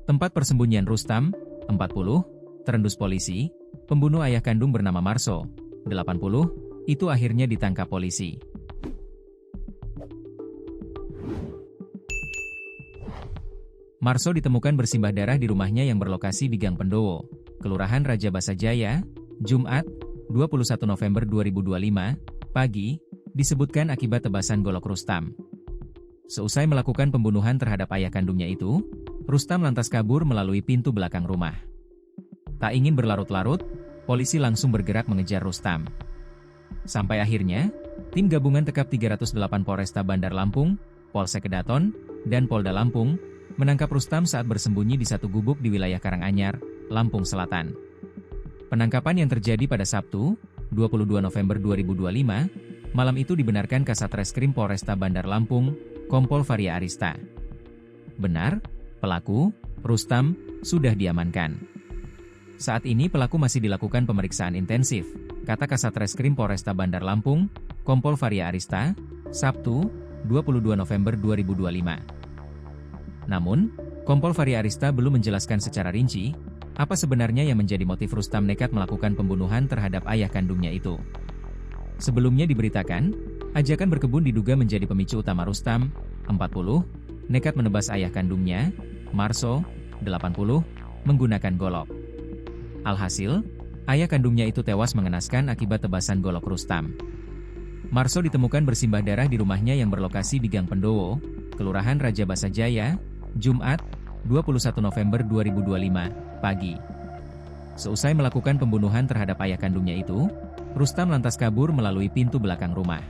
Tempat persembunyian Rustam, 40, terendus polisi. Pembunuh ayah kandung bernama Marso, 80, itu akhirnya ditangkap polisi. Marso ditemukan bersimbah darah di rumahnya yang berlokasi di Gang Pendowo, Kelurahan Raja Basa Jaya, Jumat, 21 November 2025, pagi, disebutkan akibat tebasan golok Rustam. Seusai melakukan pembunuhan terhadap ayah kandungnya itu, Rustam lantas kabur melalui pintu belakang rumah. Tak ingin berlarut-larut, polisi langsung bergerak mengejar Rustam. Sampai akhirnya, tim gabungan Tekap 308 Polresta Bandar Lampung, Polsek Kedaton, dan Polda Lampung, menangkap Rustam saat bersembunyi di satu gubuk di wilayah Karanganyar, Lampung Selatan. Penangkapan yang terjadi pada Sabtu, 22 November 2025, malam itu dibenarkan Kasat Reskrim Polresta Bandar Lampung, Kompol Varia Arista. Benar, pelaku, Rustam, sudah diamankan. Saat ini pelaku masih dilakukan pemeriksaan intensif, kata Kasat Reskrim Polresta Bandar Lampung, Kompol Varia Arista, Sabtu, 22 November 2025. Namun, Kompol Varia Arista belum menjelaskan secara rinci, apa sebenarnya yang menjadi motif Rustam nekat melakukan pembunuhan terhadap ayah kandungnya itu. Sebelumnya diberitakan, ajakan berkebun diduga menjadi pemicu utama Rustam, 40, nekat menebas ayah kandungnya, Marso, 80, menggunakan golok. Alhasil, ayah kandungnya itu tewas mengenaskan akibat tebasan golok Rustam. Marso ditemukan bersimbah darah di rumahnya yang berlokasi di Gang Pendowo, Kelurahan Raja Basa Jaya, Jumat, 21 November 2025, pagi. Seusai melakukan pembunuhan terhadap ayah kandungnya itu, Rustam lantas kabur melalui pintu belakang rumah.